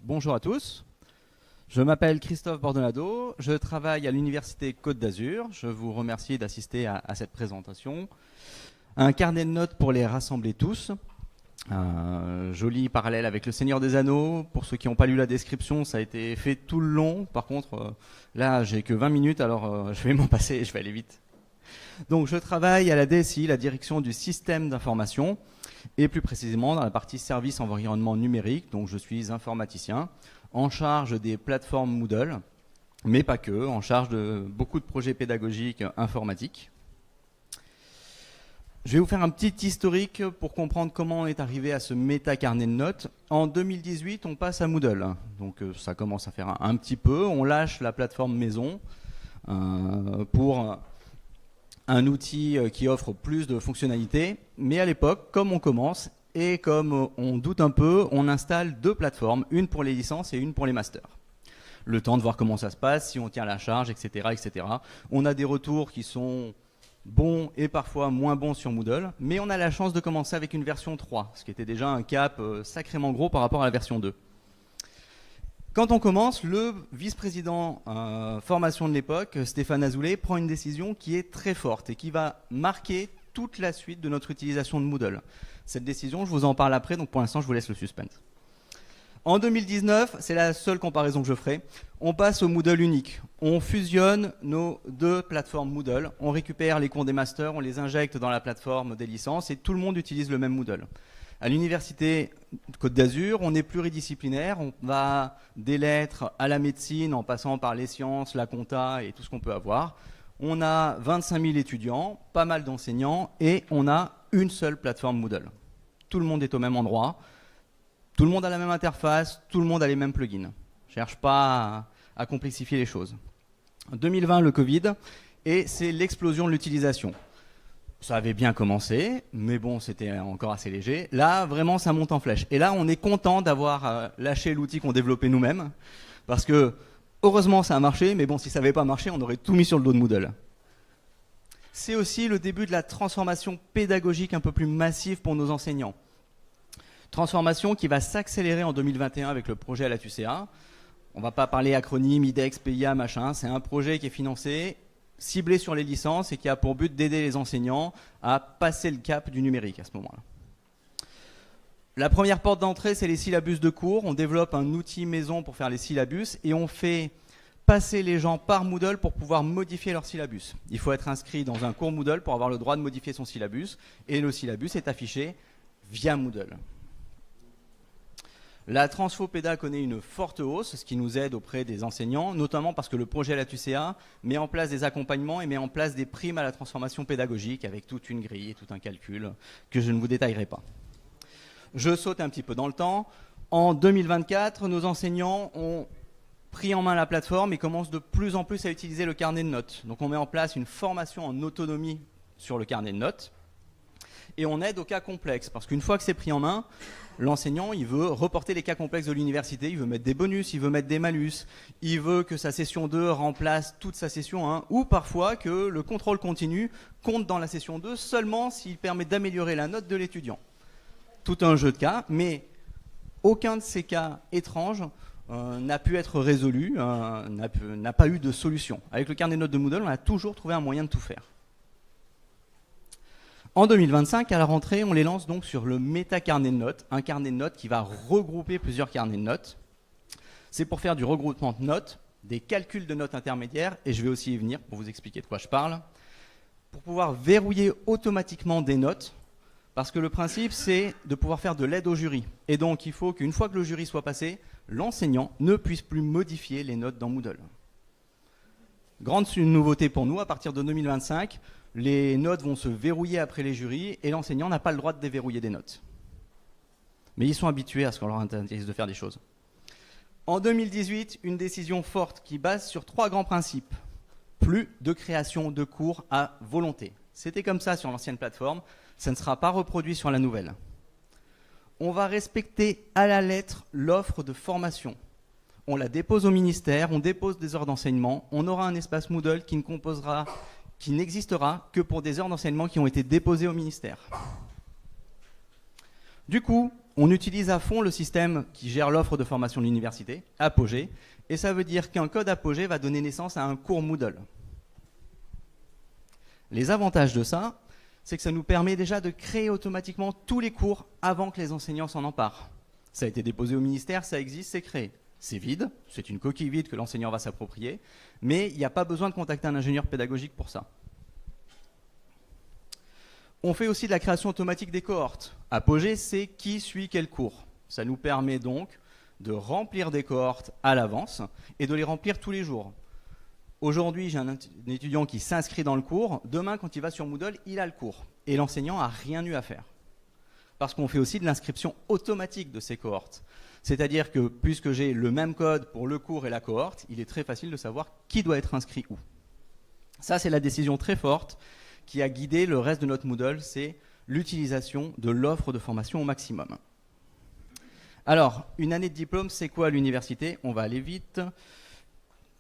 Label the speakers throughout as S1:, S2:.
S1: Bonjour à tous, je m'appelle Christophe Bordonado, je travaille à l'Université Côte d'Azur. Je vous remercie d'assister à cette présentation. Un carnet de notes pour les rassembler tous. Joli parallèle avec le Seigneur des Anneaux. Pour ceux qui n'ont pas lu la description, ça a été fait tout le long. Par contre, là, j'ai que 20 minutes, alors je vais m'en passer et je vais aller vite. Donc, je travaille à la DSI, la direction du système d'information, et plus précisément dans la partie service environnement numérique. Donc, je suis informaticien, en charge des plateformes Moodle, mais pas que, en charge de beaucoup de projets pédagogiques informatiques. Je vais vous faire un petit historique pour comprendre comment on est arrivé à ce méta-carnet de notes. En 2018, on passe à Moodle. Donc ça commence à faire un petit peu. On lâche la plateforme maison pour un outil qui offre plus de fonctionnalités. Mais à l'époque, comme on commence et comme on doute un peu, on installe deux plateformes, une pour les licences et une pour les masters. Le temps de voir comment ça se passe, si on tient la charge, etc., etc. On a des retours qui sont bons et parfois moins bons sur Moodle, mais on a la chance de commencer avec une version 3, ce qui était déjà un cap sacrément gros par rapport à la version 2. Quand on commence, le vice-président formation de l'époque, Stéphane Azoulay, prend une décision qui est très forte et qui va marquer toute la suite de notre utilisation de Moodle. Cette décision, je vous en parle après, donc pour l'instant, je vous laisse le suspense. En 2019, c'est la seule comparaison que je ferai, on passe au Moodle unique. On fusionne nos deux plateformes Moodle, on récupère les cours des masters, on les injecte dans la plateforme des licences et tout le monde utilise le même Moodle. À l'Université Côte d'Azur, on est pluridisciplinaire, on va des lettres à la médecine en passant par les sciences, la compta et tout ce qu'on peut avoir. On a 25 000 étudiants, pas mal d'enseignants et on a une seule plateforme Moodle. Tout le monde est au même endroit, tout le monde a la même interface, tout le monde a les mêmes plugins. Je ne cherche pas à complexifier les choses. En 2020, le Covid, et c'est l'explosion de l'utilisation. Ça avait bien commencé, mais bon, c'était encore assez léger. Là, vraiment, ça monte en flèche. Et là, on est content d'avoir lâché l'outil qu'on développait nous-mêmes, parce que, heureusement, ça a marché, mais bon, si ça n'avait pas marché, on aurait tout mis sur le dos de Moodle. C'est aussi le début de la transformation pédagogique un peu plus massive pour nos enseignants. Transformation qui va s'accélérer en 2021 avec le projet à la TUCA. On ne va pas parler acronyme, IDEX, PIA, machin. C'est un projet qui est financé, ciblé sur les licences et qui a pour but d'aider les enseignants à passer le cap du numérique à ce moment-là. La première porte d'entrée, c'est les syllabus de cours. On développe un outil maison pour faire les syllabus et on fait passer les gens par Moodle pour pouvoir modifier leur syllabus. Il faut être inscrit dans un cours Moodle pour avoir le droit de modifier son syllabus et le syllabus est affiché via Moodle. La transfo-péda connaît une forte hausse, ce qui nous aide auprès des enseignants, notamment parce que le projet à la TUCA met en place des accompagnements et met en place des primes à la transformation pédagogique avec toute une grille et tout un calcul que je ne vous détaillerai pas. Je saute un petit peu dans le temps. En 2024, nos enseignants ont pris en main la plateforme et commencent de plus en plus à utiliser le carnet de notes. Donc on met en place une formation en autonomie sur le carnet de notes. Et on aide aux cas complexes, parce qu'une fois que c'est pris en main, l'enseignant, il veut reporter les cas complexes de l'université, il veut mettre des bonus, il veut mettre des malus, il veut que sa session 2 remplace toute sa session 1, ou parfois que le contrôle continu compte dans la session 2 seulement s'il permet d'améliorer la note de l'étudiant. Tout un jeu de cas, mais aucun de ces cas étranges n'a pu être résolu, n'a pas eu de solution. Avec le carnet de notes de Moodle, on a toujours trouvé un moyen de tout faire. En 2025, à la rentrée, on les lance donc sur le méta-carnet de notes, un carnet de notes qui va regrouper plusieurs carnets de notes. C'est pour faire du regroupement de notes, des calculs de notes intermédiaires, et je vais aussi y venir pour vous expliquer de quoi je parle, pour pouvoir verrouiller automatiquement des notes, parce que le principe, c'est de pouvoir faire de l'aide au jury. Et donc, il faut qu'une fois que le jury soit passé, l'enseignant ne puisse plus modifier les notes dans Moodle. Grande nouveauté pour nous, à partir de 2025, les notes vont se verrouiller après les jurys et l'enseignant n'a pas le droit de déverrouiller des notes. Mais ils sont habitués à ce qu'on leur interdise de faire des choses. En 2018, une décision forte qui base sur 3 grands principes. Plus de création de cours à volonté. C'était comme ça sur l'ancienne plateforme, ça ne sera pas reproduit sur la nouvelle. On va respecter à la lettre l'offre de formation. On la dépose au ministère, on dépose des heures d'enseignement, on aura un espace Moodle qui n'existera que pour des heures d'enseignement qui ont été déposées au ministère. Du coup, On utilise à fond le système qui gère l'offre de formation de l'université, Apogée, et ça veut dire qu'un code Apogée va donner naissance à un cours Moodle. Les avantages de ça, c'est que ça nous permet déjà de créer automatiquement tous les cours avant que les enseignants s'en emparent. Ça a été déposé au ministère, ça existe, c'est créé. C'est vide, c'est une coquille vide que l'enseignant va s'approprier, mais il n'y a pas besoin de contacter un ingénieur pédagogique pour ça. On fait aussi de la création automatique des cohortes. Apogée, c'est qui suit quel cours. Ça nous permet donc de remplir des cohortes à l'avance et de les remplir tous les jours. Aujourd'hui, j'ai un étudiant qui s'inscrit dans le cours. Demain, quand il va sur Moodle, il a le cours. Et l'enseignant n'a rien eu à faire. Parce qu'on fait aussi de l'inscription automatique de ces cohortes. C'est-à-dire que puisque j'ai le même code pour le cours et la cohorte, il est très facile de savoir qui doit être inscrit où. Ça, c'est la décision très forte qui a guidé le reste de notre Moodle, c'est l'utilisation de l'offre de formation au maximum. Alors, une année de diplôme, c'est quoi à l'université? On va aller vite.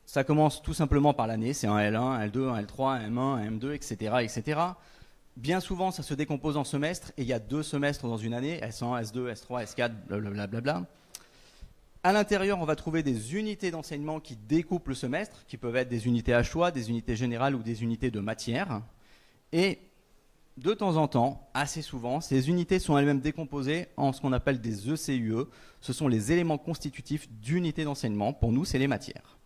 S1: Ça commence tout simplement par l'année, c'est un L1, un L2, un L3, un M1, un M2, etc., etc. Bien souvent, ça se décompose en semestres, et il y a 2 semestres dans une année, S1, S2, S3, S4, blablabla. À l'intérieur, on va trouver des unités d'enseignement qui découpent le semestre, qui peuvent être des unités à choix, des unités générales ou des unités de matière. Et de temps en temps, assez souvent, ces unités sont elles-mêmes décomposées en ce qu'on appelle des ECUE. Ce sont les éléments constitutifs d'unités d'enseignement. Pour nous, c'est les matières.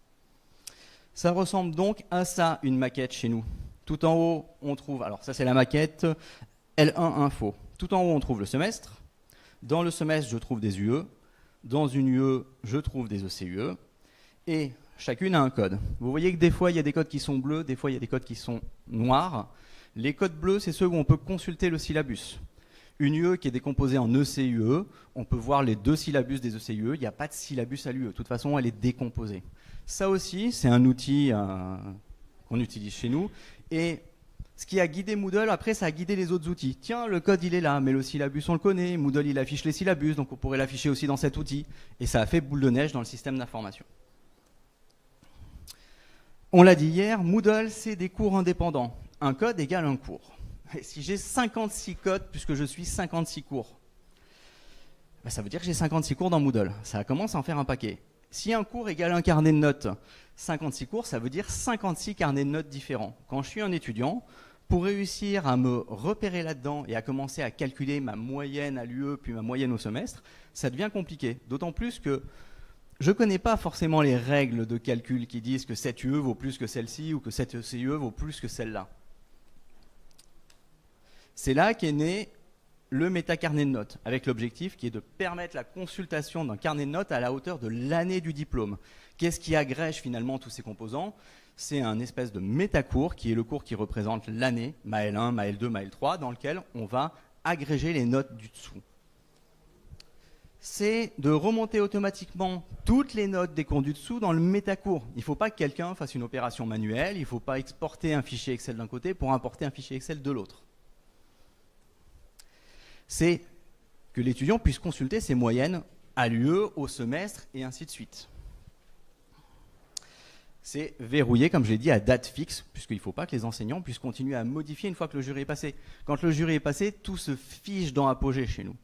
S1: Ça ressemble donc à ça, une maquette chez nous. Tout en haut, on trouve, alors ça c'est la maquette L1 Info. Tout en haut, on trouve le semestre. Dans le semestre, je trouve des UE. Dans une UE, je trouve des ECUE. Et chacune a un code. Vous voyez que des fois, il y a des codes qui sont bleus, des fois, il y a des codes qui sont noirs. Les codes bleus, c'est ceux où on peut consulter le syllabus. Une UE qui est décomposée en ECUE, on peut voir les 2 syllabus des ECUE. Il n'y a pas de syllabus à l'UE. De toute façon, elle est décomposée. Ça aussi, c'est un outil qu'on utilise chez nous. Et ce qui a guidé Moodle, après, ça a guidé les autres outils. Tiens, le code, il est là, mais le syllabus, on le connaît. Moodle, il affiche les syllabus, donc on pourrait l'afficher aussi dans cet outil. Et ça a fait boule de neige dans le système d'information. On l'a dit hier, Moodle, c'est des cours indépendants. Un code égale un cours. Et si j'ai 56 codes, puisque je suis 56 cours, ben ça veut dire que j'ai 56 cours dans Moodle. Ça commence à en faire un paquet. Si un cours égale un carnet de notes, 56 cours, ça veut dire 56 carnets de notes différents. Quand je suis un étudiant, pour réussir à me repérer là-dedans et à commencer à calculer ma moyenne à l'UE puis ma moyenne au semestre, ça devient compliqué. D'autant plus que je ne connais pas forcément les règles de calcul qui disent que cette UE vaut plus que celle-ci ou que cette ECUE vaut plus que celle-là. C'est là qu'est né le métacarnet de notes, avec l'objectif qui est de permettre la consultation d'un carnet de notes à la hauteur de l'année du diplôme. Qu'est-ce qui agrège finalement tous ces composants? C'est un espèce de métacours qui est le cours qui représente l'année, ma L1, ma L2, ma L3, dans lequel on va agréger les notes du dessous. C'est de remonter automatiquement toutes les notes des cours du dessous dans le métacours. Il ne faut pas que quelqu'un fasse une opération manuelle, il ne faut pas exporter un fichier Excel d'un côté pour importer un fichier Excel de l'autre. C'est que l'étudiant puisse consulter ses moyennes à l'UE, au semestre, et ainsi de suite. C'est verrouillé, comme je l'ai dit, à date fixe, puisqu'il ne faut pas que les enseignants puissent continuer à modifier une fois que le jury est passé. Quand le jury est passé, tout se fiche dans Apogée chez nous.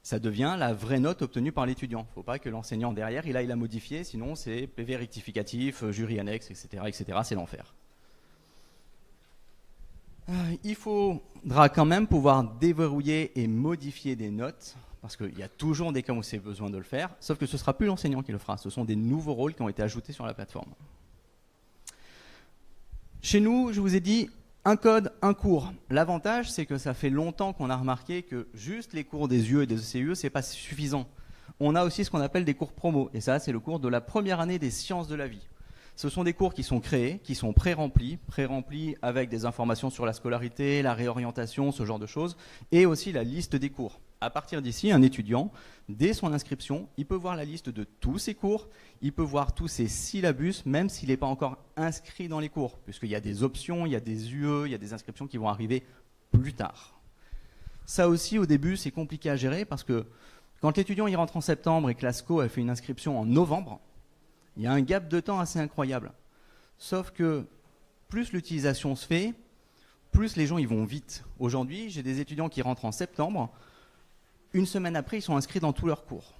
S1: Ça devient la vraie note obtenue par l'étudiant. Il ne faut pas que l'enseignant derrière, il aille la modifier, sinon c'est PV rectificatif, jury annexe, etc., etc. C'est l'enfer. Il faudra quand même pouvoir déverrouiller et modifier des notes, parce qu'il y a toujours des cas où c'est besoin de le faire, sauf que ce ne sera plus l'enseignant qui le fera. Ce sont des nouveaux rôles qui ont été ajoutés sur la plateforme. Chez nous, je vous ai dit, un code, un cours. L'avantage, c'est que ça fait longtemps qu'on a remarqué que juste les cours des UE et des ECUE, ce n'est pas suffisant. On a aussi ce qu'on appelle des cours promo, et ça, c'est le cours de la première année des sciences de la vie. Ce sont des cours qui sont créés, qui sont pré-remplis avec des informations sur la scolarité, la réorientation, ce genre de choses, et aussi la liste des cours. À partir d'ici, un étudiant, dès son inscription, il peut voir la liste de tous ses cours, il peut voir tous ses syllabus, même s'il n'est pas encore inscrit dans les cours, puisqu'il y a des options, il y a des UE, il y a des inscriptions qui vont arriver plus tard. Ça aussi, au début, c'est compliqué à gérer, parce que quand l'étudiant il rentre en septembre et que l'ASCO a fait une inscription en novembre, il y a un gap de temps assez incroyable. Sauf que plus l'utilisation se fait, plus les gens ils vont vite. Aujourd'hui, j'ai des étudiants qui rentrent en septembre. Une semaine après, ils sont inscrits dans tous leurs cours.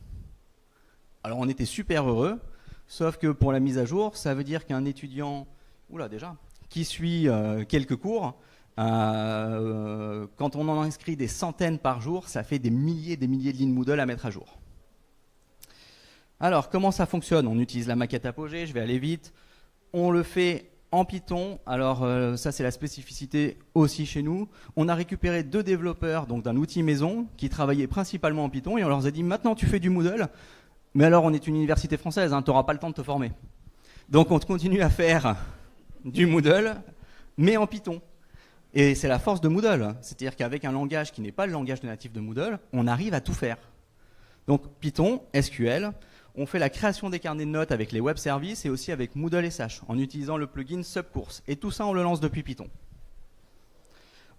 S1: Alors on était super heureux, sauf que pour la mise à jour, ça veut dire qu'un étudiant qui suit quelques cours, quand on en inscrit des centaines par jour, ça fait des milliers de lignes Moodle à mettre à jour. Alors, comment ça fonctionne? On utilise la maquette Apogée, je vais aller vite. On le fait en Python. Alors, ça, c'est la spécificité aussi chez nous. On a récupéré 2 développeurs donc d'un outil maison qui travaillaient principalement en Python et on leur a dit, maintenant, tu fais du Moodle. Mais alors, on est une université française, hein, tu n'auras pas le temps de te former. Donc, on continue à faire du Moodle, mais en Python. Et c'est la force de Moodle. C'est-à-dire qu'avec un langage qui n'est pas le langage natif de Moodle, on arrive à tout faire. Donc, Python, SQL, on fait la création des carnets de notes avec les web services et aussi avec Moodle SH, en utilisant le plugin Subcourse. Et tout ça, on le lance depuis Python.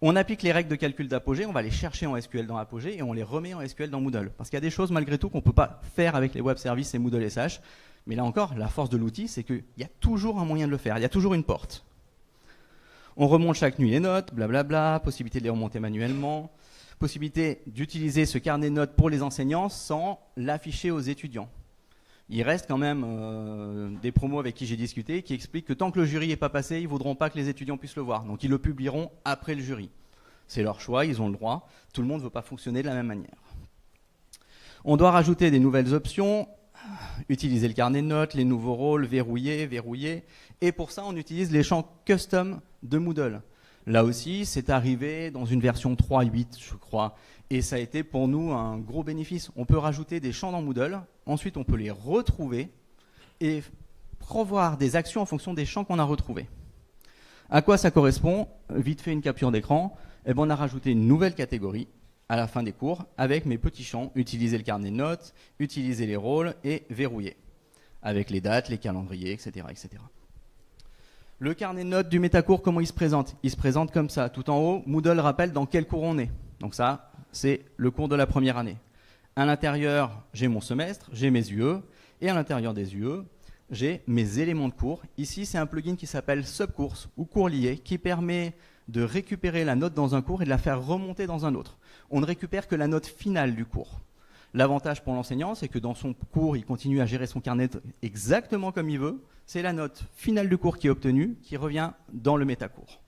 S1: On applique les règles de calcul d'Apogée, on va les chercher en SQL dans Apogée et on les remet en SQL dans Moodle. Parce qu'il y a des choses malgré tout qu'on ne peut pas faire avec les web services et Moodle SH. Mais là encore, la force de l'outil, c'est qu'il y a toujours un moyen de le faire, il y a toujours une porte. On remonte chaque nuit les notes, blablabla, possibilité de les remonter manuellement, possibilité d'utiliser ce carnet de notes pour les enseignants sans l'afficher aux étudiants. Il reste quand même des promos avec qui j'ai discuté qui expliquent que tant que le jury n'est pas passé, ils ne voudront pas que les étudiants puissent le voir. Donc ils le publieront après le jury. C'est leur choix, ils ont le droit. Tout le monde ne veut pas fonctionner de la même manière. On doit rajouter des nouvelles options, utiliser le carnet de notes, les nouveaux rôles, verrouiller. Et pour ça, on utilise les champs custom de Moodle. Là aussi, c'est arrivé dans une version 3.8, je crois. Et ça a été pour nous un gros bénéfice. On peut rajouter des champs dans Moodle, ensuite on peut les retrouver et prévoir des actions en fonction des champs qu'on a retrouvés. À quoi ça correspond? Vite fait une capture d'écran. Eh ben, on a rajouté une nouvelle catégorie à la fin des cours avec mes petits champs, utiliser le carnet de notes, utiliser les rôles et verrouiller avec les dates, les calendriers, etc., etc. Le carnet de notes du métacours, comment il se présente? Il se présente comme ça. Tout en haut, Moodle rappelle dans quel cours on est. Donc ça, c'est le cours de la première année. À l'intérieur, j'ai mon semestre, j'ai mes UE, et à l'intérieur des UE, j'ai mes éléments de cours. Ici, c'est un plugin qui s'appelle Subcourse ou cours lié, qui permet de récupérer la note dans un cours et de la faire remonter dans un autre. On ne récupère que la note finale du cours. L'avantage pour l'enseignant, c'est que dans son cours, il continue à gérer son carnet exactement comme il veut. C'est la note finale du cours qui est obtenue, qui revient dans le métacours.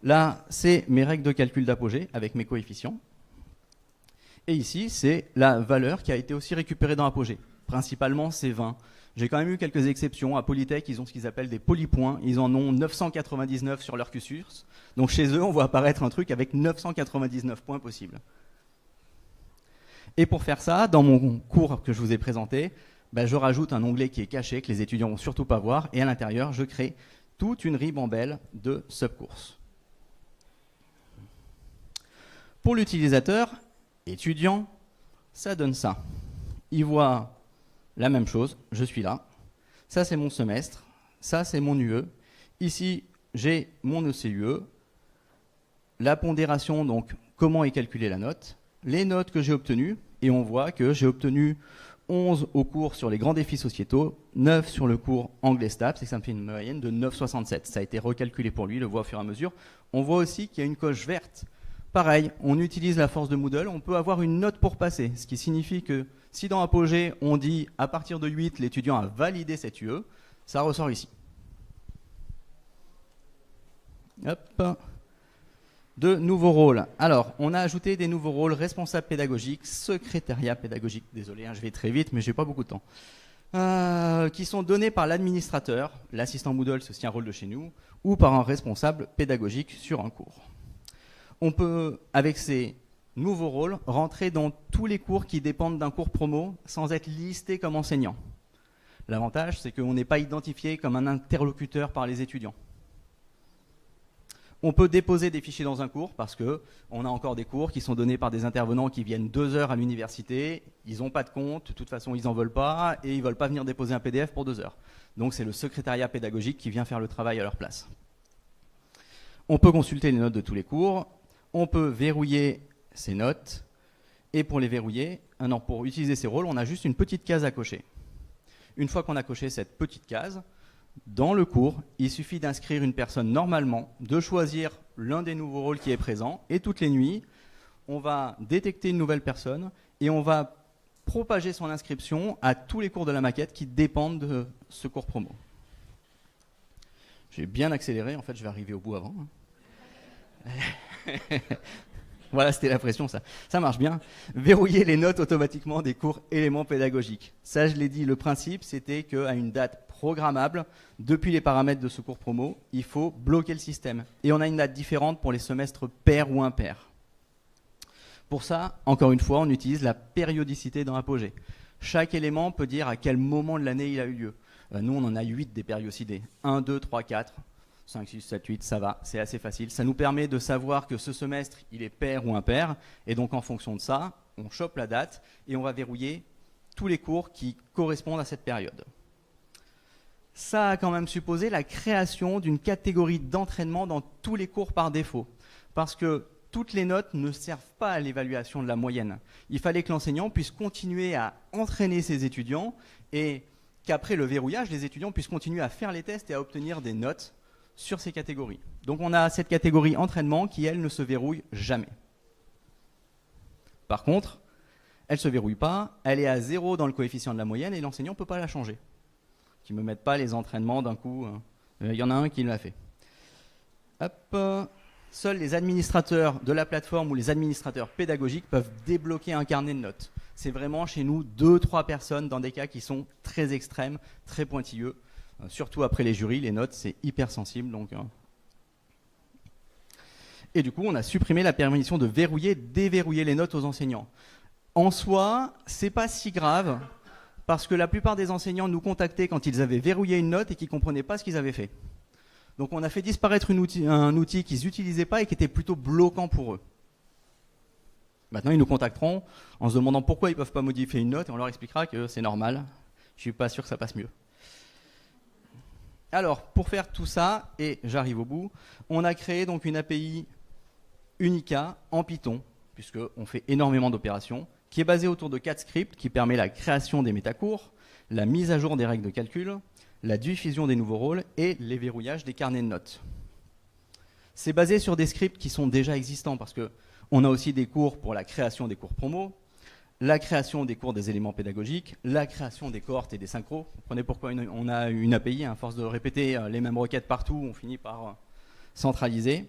S1: Là, c'est mes règles de calcul d'Apogée avec mes coefficients. Et ici, c'est la valeur qui a été aussi récupérée dans Apogée. Principalement, c'est 20. J'ai quand même eu quelques exceptions. À Polytech, ils ont ce qu'ils appellent des polypoints. Ils en ont 999 sur leur cursus. Donc chez eux, on voit apparaître un truc avec 999 points possibles. Et pour faire ça, dans mon cours que je vous ai présenté, je rajoute un onglet qui est caché, que les étudiants ne vont surtout pas voir. Et à l'intérieur, je crée toute une ribambelle de subcourses. Pour l'utilisateur, étudiant, ça donne ça. Il voit la même chose, je suis là. Ça, c'est mon semestre. Ça, c'est mon UE. Ici, j'ai mon ECUE. La pondération, donc, comment est calculée la note. Les notes que j'ai obtenues. Et on voit que j'ai obtenu 11 au cours sur les grands défis sociétaux, 9 sur le cours anglais STAPS, et ça me fait une moyenne de 9,67. Ça a été recalculé pour lui, le voit au fur et à mesure. On voit aussi qu'il y a une coche verte. Pareil, on utilise la force de Moodle, on peut avoir une note pour passer, ce qui signifie que si dans Apogée, on dit à partir de 8, l'étudiant a validé cette UE, ça ressort ici. Hop. De nouveaux rôles. Alors, on a ajouté des nouveaux rôles, responsable pédagogique, secrétariat pédagogique, désolé, je vais très vite, mais j'ai pas beaucoup de temps, qui sont donnés par l'administrateur, l'assistant Moodle, c'est aussi un rôle de chez nous, ou par un responsable pédagogique sur un cours. On peut, avec ces nouveaux rôles, rentrer dans tous les cours qui dépendent d'un cours promo sans être listé comme enseignant. L'avantage, c'est qu'on n'est pas identifié comme un interlocuteur par les étudiants. On peut déposer des fichiers dans un cours parce qu'on a encore des cours qui sont donnés par des intervenants qui viennent 2 heures à l'université, ils n'ont pas de compte, de toute façon ils n'en veulent pas et ils ne veulent pas venir déposer un PDF pour 2 heures. Donc c'est le secrétariat pédagogique qui vient faire le travail à leur place. On peut consulter les notes de tous les cours, on peut verrouiller ces notes et pour les verrouiller, pour utiliser ces rôles, on a juste une petite case à cocher. Une fois qu'on a coché cette petite case, dans le cours, il suffit d'inscrire une personne normalement, de choisir l'un des nouveaux rôles qui est présent, et toutes les nuits, on va détecter une nouvelle personne et on va propager son inscription à tous les cours de la maquette qui dépendent de ce cours promo. J'ai bien accéléré, en fait je vais arriver au bout avant. Voilà, c'était la pression, ça marche bien. Verrouiller les notes automatiquement des cours éléments pédagogiques. Ça, je l'ai dit, le principe, c'était qu'à une date programmable, depuis les paramètres de ce cours promo, il faut bloquer le système. Et on a une date différente pour les semestres pairs ou impairs. Pour ça, encore une fois, on utilise la périodicité dans Apogée. Chaque élément peut dire à quel moment de l'année il a eu lieu. Nous, on en a 8 des périodicités. 1, 2, 3, 4. 5, 6, 7, 8, ça va, c'est assez facile. Ça nous permet de savoir que ce semestre, il est pair ou impair. Et donc, en fonction de ça, on chope la date et on va verrouiller tous les cours qui correspondent à cette période. Ça a quand même supposé la création d'une catégorie d'entraînement dans tous les cours par défaut. Parce que toutes les notes ne servent pas à l'évaluation de la moyenne. Il fallait que l'enseignant puisse continuer à entraîner ses étudiants et qu'après le verrouillage, les étudiants puissent continuer à faire les tests et à obtenir des notes sur ces catégories. Donc on a cette catégorie entraînement qui, elle, ne se verrouille jamais. Par contre, elle ne se verrouille pas, elle est à 0 dans le coefficient de la moyenne et l'enseignant ne peut pas la changer. Qui ne me mettent pas les entraînements d'un coup. Il y en a un qui l'a fait. Hop. Seuls les administrateurs de la plateforme ou les administrateurs pédagogiques peuvent débloquer un carnet de notes. C'est vraiment chez nous 2-3 personnes dans des cas qui sont très extrêmes, très pointilleux. Surtout après les jurys, les notes, c'est hyper sensible. Donc, Et du coup, on a supprimé la permission de verrouiller, déverrouiller les notes aux enseignants. En soi, c'est pas si grave, parce que la plupart des enseignants nous contactaient quand ils avaient verrouillé une note et qu'ils ne comprenaient pas ce qu'ils avaient fait. Donc on a fait disparaître un outil qu'ils n'utilisaient pas et qui était plutôt bloquant pour eux. Maintenant, ils nous contacteront en se demandant pourquoi ils ne peuvent pas modifier une note et on leur expliquera que c'est normal. Je ne suis pas sûr que ça passe mieux. Alors, pour faire tout ça, et j'arrive au bout, on a créé donc une API Unica en Python, puisqu'on fait énormément d'opérations, qui est basée autour de 4 scripts qui permet la création des métacours, la mise à jour des règles de calcul, la diffusion des nouveaux rôles et les verrouillages des carnets de notes. C'est basé sur des scripts qui sont déjà existants parce qu'on a aussi des cours pour la création des cours promo, la création des cours des éléments pédagogiques, la création des cohortes et des synchros. Vous comprenez pourquoi on a une API, à force de répéter les mêmes requêtes partout, on finit par centraliser.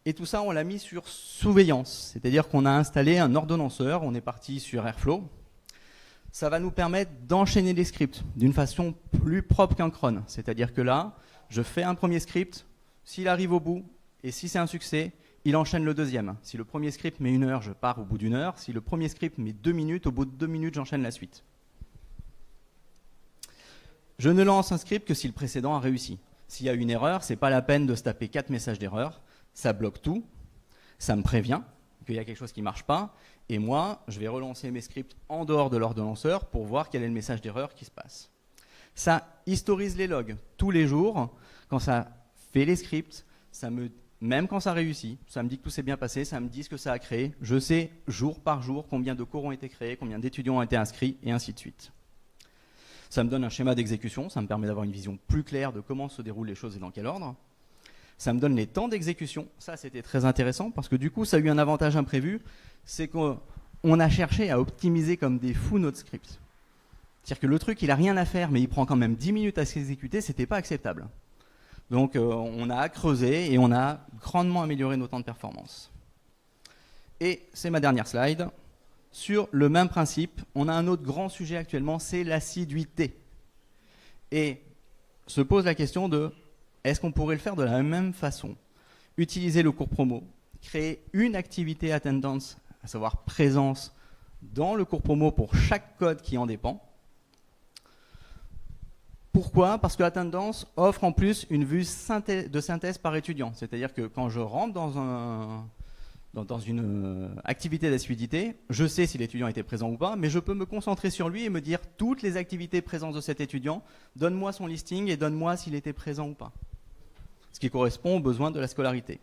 S1: Et tout ça, on l'a mis sur surveillance, c'est-à-dire qu'on a installé un ordonnanceur, on est parti sur Airflow. Ça va nous permettre d'enchaîner les scripts d'une façon plus propre qu'un cron. C'est-à-dire que là, je fais un premier script, s'il arrive au bout, et si c'est un succès, il enchaîne le deuxième. Si le premier script met 1 heure, je pars au bout d'1 heure. Si le premier script met 2 minutes, au bout de 2 minutes, j'enchaîne la suite. Je ne lance un script que si le précédent a réussi. S'il y a une erreur, ce n'est pas la peine de se taper 4 messages d'erreur. Ça bloque tout, ça me prévient qu'il y a quelque chose qui ne marche pas. Et moi, je vais relancer mes scripts en dehors de l'ordonnanceur pour voir quel est le message d'erreur qui se passe. Ça historise les logs tous les jours. Quand ça fait les scripts, même quand ça réussit, ça me dit que tout s'est bien passé, ça me dit ce que ça a créé. Je sais jour par jour combien de cours ont été créés, combien d'étudiants ont été inscrits, et ainsi de suite. Ça me donne un schéma d'exécution, ça me permet d'avoir une vision plus claire de comment se déroulent les choses et dans quel ordre. Ça me donne les temps d'exécution. Ça, c'était très intéressant parce que du coup, ça a eu un avantage imprévu. C'est qu'on a cherché à optimiser comme des fous notre script. C'est-à-dire que le truc, il n'a rien à faire, mais il prend quand même 10 minutes à s'exécuter, ce n'était pas acceptable. Donc, on a creusé et on a grandement amélioré nos temps de performance. Et c'est ma dernière slide. Sur le même principe, on a un autre grand sujet actuellement, c'est l'assiduité. Et se pose la question de est-ce qu'on pourrait le faire de la même façon? Utiliser le cours promo, créer une activité attendance, à savoir présence, dans le cours promo pour chaque code qui en dépend. Pourquoi? Parce que Attendance offre en plus une vue de synthèse par étudiant. C'est-à-dire que quand je rentre dans une activité d'assiduité, je sais si l'étudiant était présent ou pas, mais je peux me concentrer sur lui et me dire toutes les activités présentes de cet étudiant, donne-moi son listing et donne-moi s'il était présent ou pas. Ce qui correspond aux besoins de la scolarité.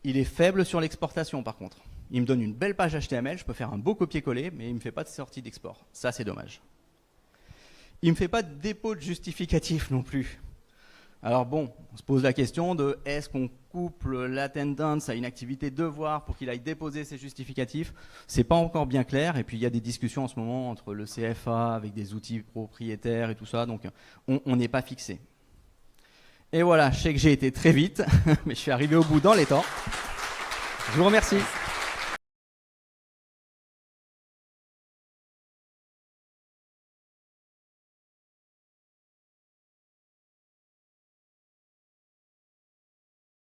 S1: Il est faible sur l'exportation par contre. Il me donne une belle page HTML, je peux faire un beau copier-coller, mais il ne me fait pas de sortie d'export. Ça, c'est dommage. Il ne me fait pas de dépôt de justificatif non plus. Alors bon, on se pose la question de est-ce qu'on couple l'attendance à une activité devoir pour qu'il aille déposer ses justificatifs? C'est pas encore bien clair. Et puis il y a des discussions en ce moment entre le CFA avec des outils propriétaires et tout ça. Donc on n'est pas fixé. Et voilà, je sais que j'ai été très vite, mais je suis arrivé au bout dans les temps. Je vous remercie.